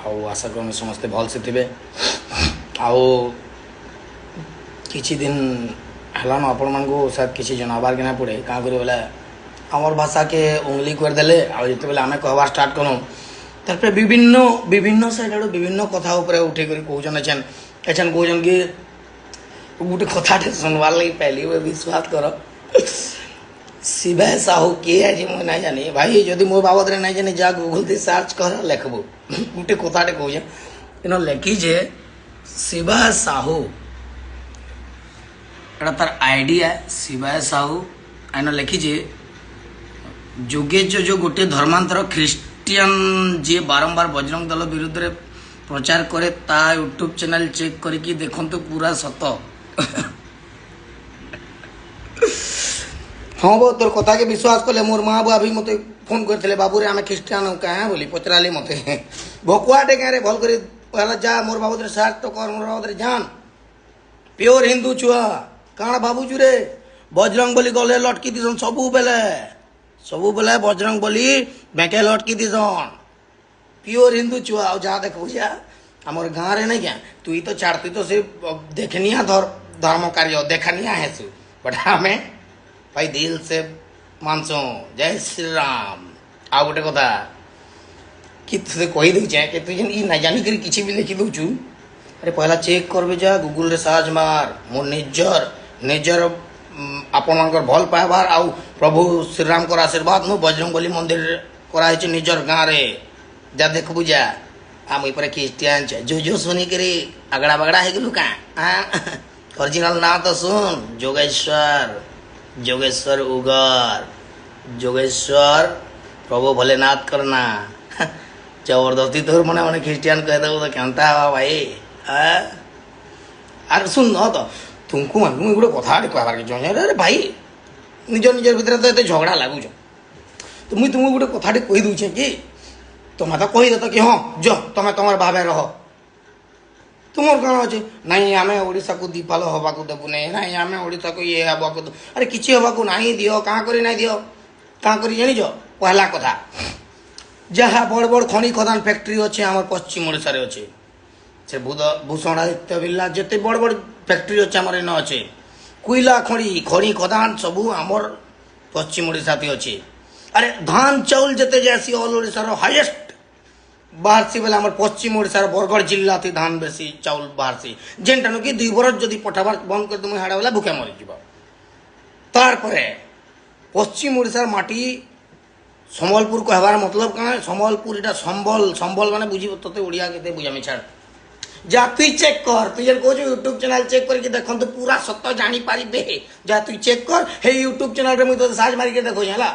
आउ आशा करें समस्ते भल से थे आउ किछि दिन हलान आपण मानको शायद किछि जनाबार के ना पड़े का करे बोला आमर भाषा के उंगली कर देले आ जते बेले आमे कहवा स्टार्ट करूँ तार विभिन्न विभिन्न साइड आड़ विभिन्न कथा ऊपर उठे कर कहन एछन एछन कहन कि गोटे कथाटे सुनवार लगी पहली वो विश्वास कर शिवा साहू किए आज मुझे ना जानी भाई जदि मो बाबद रे ना जानी जा गूगल से सर्च कर लिखबो गोटे कथाटे कहन इन लिखी जे शिवा साहू एटा तार आइडिया शिवा साहू इन लिखी जे जोगेश जो गोटे धर्मांतर ख्रीस्टियन जी बारंबार बजरंग दल विरुद्ध रे प्रचार करे ता यूट्यूब चैनल चेक करके देखंतु पूरा सत हाँ बो तोर कथा के विश्वास कले मोर माँ बुआ भी मत फोन करते बाबू रे आमे ख्रीस्टियन क्या बोली पचराली मत भकुआटे क्या भल कर पहला जा मोर बाबू सार्थ तो कर मोर बाबू जान प्योर हिंदू छुआ काण भावुचु रे बजरंग बली गले लटकी दिसन सबू बेले बजरंग बली बेके लटकी दिसन प्योर हिंदू छुआ आ जा देख बुझा आमर गाँव रे नहीं क्या तु तो छाड़ तु तो से देखनिया धर्म कार्य देखनिया है बट हमें भाई दिल से मानसु जय श्री राम आ गोटे कथा कि तुझे कही दूचे कि तुझे ई ना जानी करी किसी भी लिखी दूचु अरे पहला चेक करबे जा गूगल रे सर्च मार मो निजर आपण मानकर भल पाइबार आउ प्रभु श्री राम कर आशीर्वाद नु बजरंगबली मंदिर कराई छ निजर गाँव रे जा देखबु जा आम इपर क्रिस्टियन जो जो सुनी करी अगड़ा बगड़ा है गेलु का ओरिजिनल ना तो सुन जोगेश्वर उगर जोगेश्वर प्रभु भोलेनाथ करना जबरदस्ती तोर मने मने क्रिस्टियन कह दो तो केनता हवा भाई अरे सुन न तो तुमको मन मुझे गोटे कथा कहबार के चाहे अरे भाई निजर निजर भितर तो ये झगड़ा लगुच तो मुझे तुमको गोटे कथा कही दूचे कि तुम्हें तो कही देत कि हाँ जो तुम्हें तुम भावे रह तुमर कौन अच्छे नहीं आम ओडा को दीपाल हवा को देवु नहीं आम ओडा को ये हवा को अरे किसी हवा को नहीं दियो कहाँ कर नहीं दियो कहाँ कर जानिज पहला कथा जहाँ बड़ बड़ खनि खदान फैक्ट्री अच्छे आम पश्चिम ओडिशा रे अच्छे से भूषण आदित्य बिरला जिते बड़ बड़ फैक्ट्री अच्छे आम इन अच्छे कोयला खनि खदान सबू आमर पश्चिम ओडिशा अच्छे अरे धान चाउल जिते जैसी ऑल ओडिशा हाईएस्ट बाहर से बेला पश्चिम ओडिशा बरगढ़ जिला थी धान बेसी चाउल बाहर से जेनटानु कि 2 बरस जदि पठाबार बंद कर तुम हाड़ा बेला भूखे मरी तार परे पश्चिम ओडिशा माटी संबलपुर कहबार मतलब क्या संबलपुर इटा संबल माने बुझी तोते ओडिया केते बुझामी छाड़ जा तु चेक कर तु जे कहू यूट्यूब चैनल चेक करके देखन तो पूरा सत्य जानी पारिबे जा तु चेक कर हे यूट्यूब चैनल रे मु तो साज मारी के देखो हला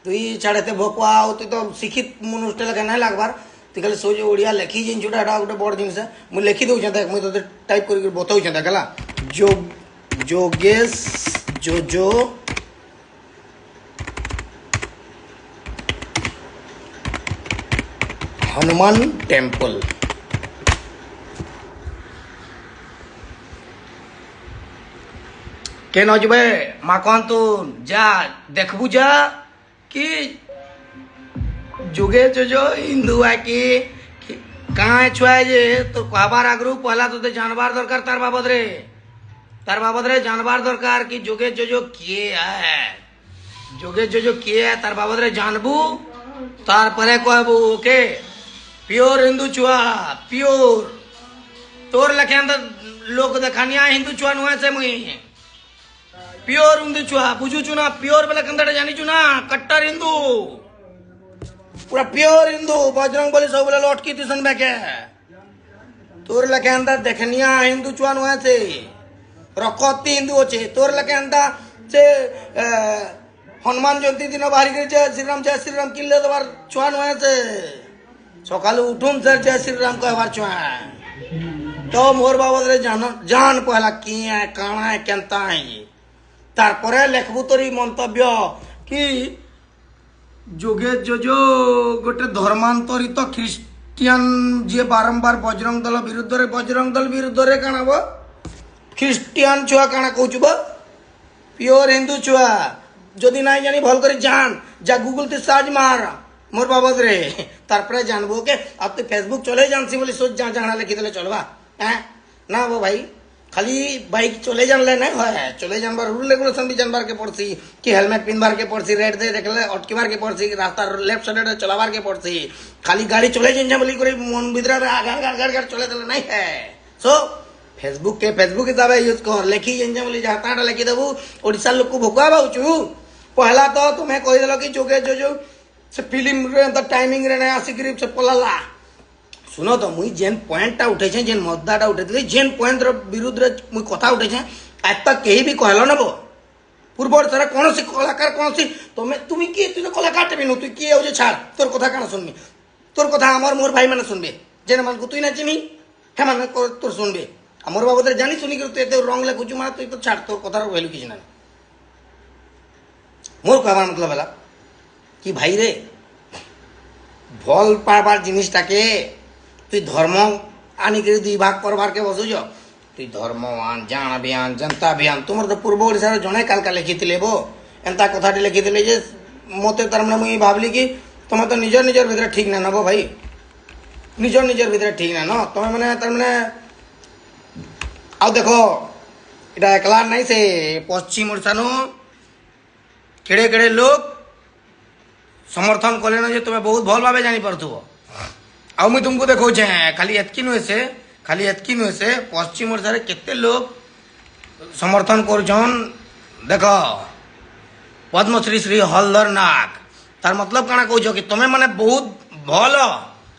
तु छाड़ते भकुआ तु तो शिक्षित मनुष्य लगे ना लागबार तु खाली सो जो ओडिया लिखी जिनटा एटा गोटे बड़ जिनस मु लिखि दउ देख मु तो टाइप करके बताउ देख हला जोगेश जोजो हनुमान टेम्पल के नजबे माँ कहतु जा देखबू जा कि जुगे जो हिंदू है कि कहाँ छुआ जे तो कहबार आगरू पहला तो जानबार दरकार तार बाबद रे जानबार दरकार कि जुगे जो किए है जुगे जो किए है तार बाबद रे जानबू तार परे कहबू ओके प्योर हिंदू छुआ प्योर तोर लखे लोग देखानिया हिंदू छुआ नुहे से मुई प्योर हिंदू छुआ बुझु चुना प्योर बेला कंदड़ा जानी चुना कट्टर हिंदू पूरा प्योर हिंदू बजरंग बली सब बेला लटकी दिसन बेके तोर लखे अंदर देखनिया हिंदू छुआ नुहे से रखती हिंदू अच्छे तोर लखे अंदर से हनुमान जयंती दिन बाहरी कर जय श्री राम किले दबार छुआ नुहे से सकाल उठुम सर जय श्री राम कहबार छुआ तो मोर बाबद रे जान पहला किए काଣା है केनता है तारपरे लेखबू तोरी मंतव्य कि जोगेश जो गोटे धर्मांतरित ख्रीस्टियन जी बारंबार बजरंग दल विरुद्ध रे काଣା बो ख्रीस्टियन छुआ काଣା कहूछु बो प्योर हिंदू छुआ जदि नहीं जानी भल कर जान जा गूगल ते सर्च मोर बाबद रे तार पर जानबो के अब तो फेसबुक चले जानसी बोली सोच जाना लिखी देले चलवा हैं ना वो भाई खाली बाइक चले जानले नहीं है चले जानबार रूल रेगुलेशन भी जानबार के पड़सी कि हेलमेट पिनबार के पड़सी रेड दे देखले अटकीबार के पड़सी रास्ता लेफ्ट साइड चलाबार के पड़सी खाली गाड़ी चले जाइन बोली करे मन भितर गाड़ चले देले नहीं है सो फेसबुक हिसाब यूज कर लेखी जाइन बोली जहाँ लिखी देबू ओडिशा लोक को भोकुआ बाउचु पहला तो तुम्हें कहीदेल कि चोके जो से फिल्म रे टाइमिंग रे आसिक से पलाला सुनो तो मुई जेन पॉइंटा उठे जेन मुद्दाटा उठे जेन पॉइंट विरुद्ध रे मुई कथा उठे आज तक कहीं भी कहल न पूर्व ओडिशा कौन सी कलाकार कौन सी तुम्हें किए तुझे कलाकार टे नु तु किए हो छाड़ तोर कथा काना सुनबी तोर कथा आमर मोर भाई मैंने सुनबे जेन मान को तुई ना चिनी हे मान तोर सुनबे मोर बाबद जानी सुनी कर तू एते रंग लिखुचु मार तू तो छाड़ तोर कथार वैल्यू किछ ना मोर कहबार मतलब है कि भाई रे भल पारबार जिनिसटाके तुई धर्म आनिक दुई भाग करबार के बसुज तुई धर्म आन जान अभियान जनता अभियान तुम तो पूर्व ओडिशा जड़े कालका लिखी बो एंता कथाटी लिखी जे मत तार मुझे भावली कि तुम तो निजर निजर भितर ठीक ना नब भाई निजर निजर भितर ठीक ना न तुम मैंने तार मैंने आ देखो इटा एकला नहीं से पश्चिम ओडिशा केड़े केड़े लोग समर्थन कले जे तुम्हें बहुत भल भाव जानी पार्थुव आ मुई तुमको देखो खाली एतकी नुहे से पश्चिम ओडिशा रे केते लोग समर्थन करछन देख पद्मश्री श्री हलधर नाग तार मतलब काना कहछ कि तुम्हें माने बहुत भल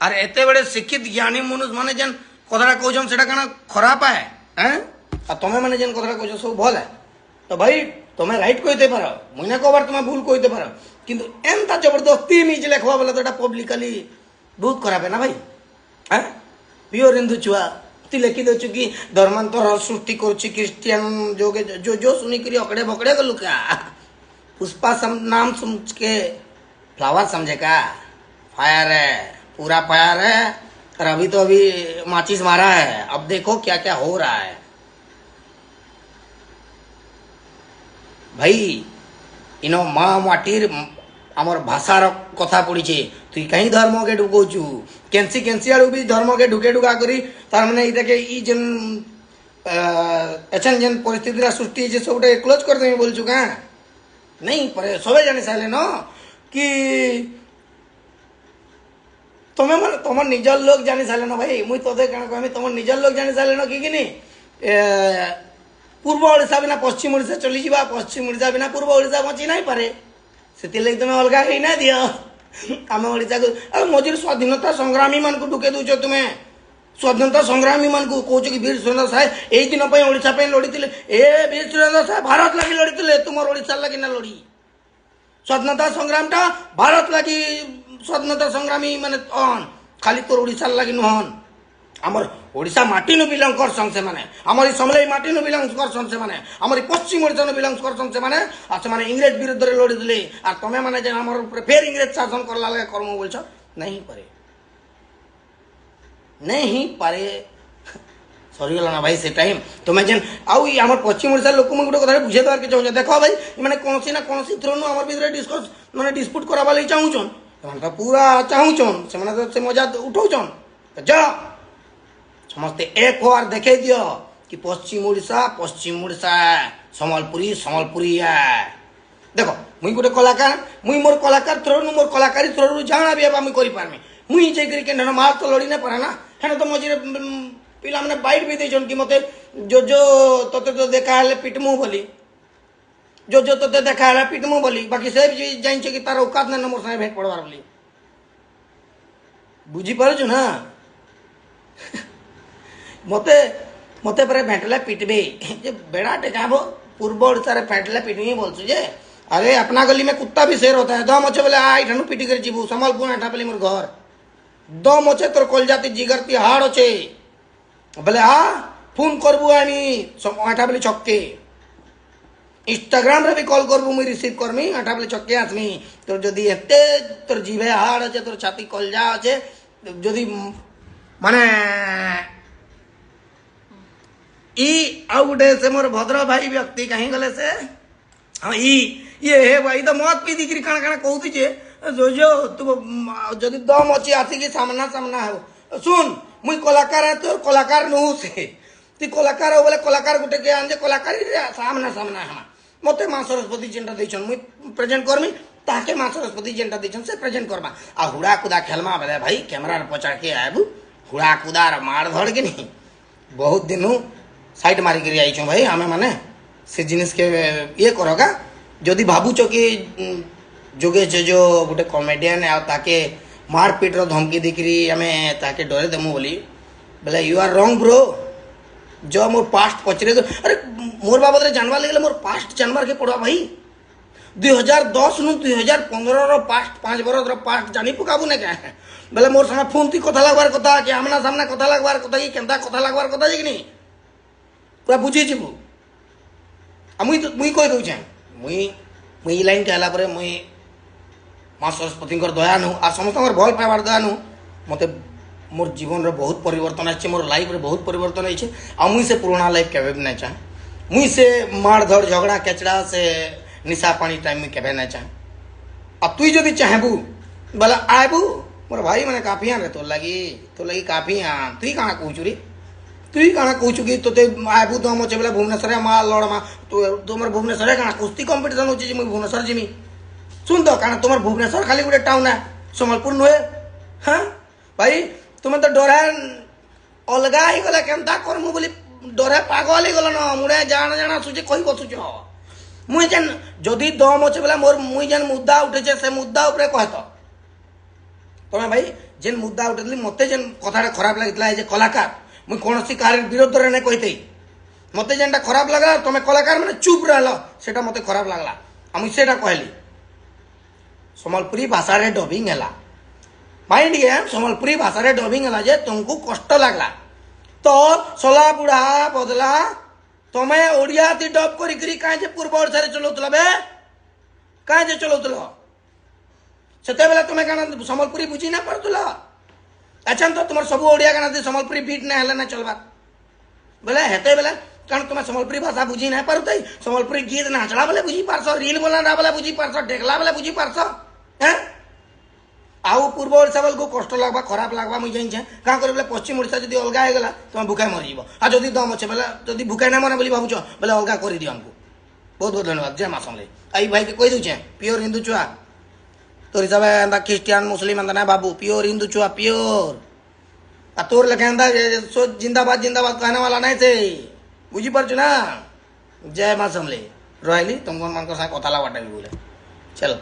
और एते बड़े शिक्षित ज्ञानी मनुष्य माने जेन कथरा कहछन सेटा काना खराब है हैं आ तुम्हें माने जेन कथरा कहछ सब भल है तो भाई तुम्हें राइट कहते पार मुझे कबार तुम्हें भूल कहते पार किंतु एंता जबरदस्ती निज लेखवा बोले तो पब्लिकली बहुत खराब है ना भाई हैं प्योर हिंदू छुआ तु लिखी दे कि धर्मांतर सृष्टि क्रिश्चियन जो जो सुनी करी अकड़े बकड़े गलु क्या पुष्पा नाम समझ के फ्लावर समझे का फायर है पूरा फायर है और अभी तो अभी माचिस मारा है अब देखो क्या क्या हो रहा है भाई इनो माँ माटीर आमर भाषार कथा पड़ी तुई कहीं धर्म के ढुकौचु केंसी केंसी आड़ू भी धर्म के ढुके ढुका करी तार माने इटाके ई जेन एचन जेन परिस्थिति सृष्टि है सब क्लोज कर देमी बोलछु का नहीं पर सबे जानी साले न कि तुम्हें मन तुम निजर लोग जानी साले न भाई मुई तोते काना कहमी तुम निजर लोग जानी साले न कि किनी पूर्व ओडिशा बिना पश्चिम ओडिशा चली जावा पश्चिम ओडिशा बिना पूर्व ओडिशा बची नहीं पारे से तुम अलग ही ना दियो आम ओडिशा को मझे स्वाधीनता संग्रामी मान को ढुके दूच तुम्हें स्वाधीनता संग्रामी मान को कौच कि वीर सुरेंद्र साहे यही दिन ओडिशा पे लड़ी ए वीर सुरेंद्र साहे भारत लगी लड़ी तुम ओडिशा लगी ना लड़ी स्वाधीनता संग्राम टा भारत लगी स्वाधीनता संग्रामी माने खाली तोर ओडिशा लगी नुहन आमर ओडिशा माटी नु बिलंग करसन से माने आमर समले माटी नु बिलंग करसन से माने आमर पश्चिम ओडिशा नु बिलंग करसन से माने आ से माने इंग्रेज विरुद्ध रे लड़ी दिले आ तमे माने जे हमर ऊपर फेर इंग्रेज शासन करला लगे कर्म बोलछ नहीं पारे सरी गला ना भाई से टाइम तुम्हें जेन आउ आमर पश्चिम ओडिशा लोक मन गुटे कथा बुझे देबार के चाहू देखो भाई माने कोनसी ना कोनसी थ्रो नु हमर भीतर डिस्कस माने डिस्प्यूट कराबा लई चाहू छन तमन तो पूरा चाहू छन से माने तो से मजा उठाउ छन जा समस्ते एक बार देखे दियो कि पश्चिम ओडिशा सम्बलपुरी है देखो मुई गोटे कलाकार मुई मोर कलाकार थ्रो मोर कलाकारी थ्रो जाना भी मुई करि पारमी मुई जे करी के मार तो लड़ी ना पारे ना हेन तो मझे पिला माने बाइट भी देछन कि मते जो जो तते तो देखा हले पिटमु बोली जो जो तते देखा हले पिटमु बोली बाकी सब जाइन छे कि तार औकात ना मोर संगे भेट पड़वार बोली बुझी पारछु ना मते मते पर भेटले पिटबे जे बेड़ाटे जाबो पूर्व ओडिशा रे भेटले पिटमी बोलछु जे अरे अपना गली में कुत्ता भी शेर होता है दम अच्छे बोले आ इठानु पिटी कर जीबू संबलपुर एठा पेली मोर घर दम अच्छे तोर कलजाती जिगरती हाड़ अच्छे बोले आ फोन करबू आमी एठा पेली छक्के इंस्टाग्राम रे भी कॉल करबू मुई रिसीव करमी एठा पेली छक्के आसमी तोर जदी एते तोर जीभे हाड़ अच्छे तोर छाती कलजा अच्छे जदी माने ई आउ गुटे से मोर भद्र भाई व्यक्ति कहीं गले से हाँ ये हे भाई तो मत पी दिकरी काना काना कहती जे जो तू जदि दम अच्छी आसिकी सामना सामना हो सुन मुई कलाकार है तो कलाकार नुह से ती कलाकार हो बोले कलाकार गुटे के आन कलाकार सामना सामना हम मते माँ सरस्वती जेनटा देछन मुई प्रेजेंट करमी ताके माँ सरस्वती जेनटा देछन से प्रेजेंट करबा आ हुड़ा कुदा खेलमा बेले भाई कैमरा पचाड़ के आबू हुड़ा कुदार मार धड़ के नहीं बहुत दिन साइड मारिक आई भाई आमे माने से जिनिस के ये करगा जदि भावुच कि जोगेश जो गोटे कमेडियन आके मारपीट धमकी देखिरी आम ताके डरे देमु बोली बोले यू आर रंग ब्रो जो मोर पास्ट पचरे तो अरे मोर बाबद जानवा लगे मोर पास्ट जानवर के पड़ा भाई 2010 नु 2015 रो पास्ट 5 बरस रो पास्ट जानी पकाबू ना क्या बोले मोर संगे फोन ती कथा लगवार कथा कि आमना सामना कथा लगवार कथा कि केनता कथा लगवार कथा कि नहीं पूरा बुझी जीबू मुई कह दूचे मुई लाइन कहला पर मुई माँ सरस्वती दया नु आ समस्त भल पाइबार दया नु मत मोर जीवन रे बहुत परिवर्तन आछे मोर लाइफ रे बहुत परिवर्तन आछे आ मुई से पुराना लाइफ केबे भी ना चाहे मुई से मार धड़ झगड़ा केचड़ा से निशा पानी टाइम में केबे ना चाहे आ तुई जदि चाहबू बोला आबू मोर भाई माने काफी रे तो लगी काफी तुई काना कहूचु रे तुई काना कहूचु कि तोते आबू दम अच्छे बोले भुवनेश्वर माँ लड़मा तुम भुवनेश्वर काना कुश्ती कंपिटिशन होची मुई भुवनेश्वर जिमी सुन तो काना तुम भुवनेश्वर खाली गोटे टाउन है सम्बलपुर नुहे हाँ भाई तुम तो डर अलगा ही गला केनता करमु बोली डरे पागल ही गल न मुड़े जाना जाना सुचे कही बसुच मुई जेन जदि दम अच्छे बोला मोर मुई जेन मुद्दा उठे से मुद्दा उपरे कहत तमें भाई जेन मुद्दा उठे मत जेन कथा खराब लगी कलाकार मुई कौन सी कार विरोध रे नहीं कही मत जेनटा खराब लगला तुम्हें कलाकार मैंने चुप रहा से मत खराब लगला मुई से कहली सम्बलपुरी भाषा रे डबिंग है माइंड गेम सम्बलपुरी भाषा रे डबिंग है जे तुमको कष्ट लगला तो सोला बुढ़ा बदला तुम्हें ओडिया थी डब करी कहीं पूर्व ओडिशा चलाउल बे कहीं चलाउल से तुम्हें क्या सम्बलपुरी बुझी ना पार्ला अच्छा तो तुम सब ओडिया गाना सम्बलपुरी बीट ना हेले ना चलवा बोले हेते बेले कारण तुम सम्बलपुरी भाषा बुझी ना पार सम्बलपुरी गीत नाचला बेले बुझी पारस रील बोला बेले बुझी पारस ढेकला बेले बुझी पारस हैं आउ पूर्व ओडिशा बेल को कष्ट लगवा खराब लगवा मुझे जाइए क्या कर बोले पश्चिम ओडिशा जब अलगा हो गला तुम भूखाई मरीज आ जदि दम अच्छे बोले जब भूखाई ना मरे बोली भावुच बोले अलगा कर दियो हमको बहुत बहुत धन्यवाद जय माँ समले आई भाई के कही दूचे प्योर हिंदू छुआ तोर हिसाब एंता ख्रिस्टियान मुस्लिम एंता ना बाबू प्योर हिंदू छुआ प्योर आ तोर लगे एंता जिंदाबाद जिंदाबाद कहने वाला नहीं थे बुझी पार्छ ना जय माँ समले रही तुमको मन को कथा लगा बोले चलो।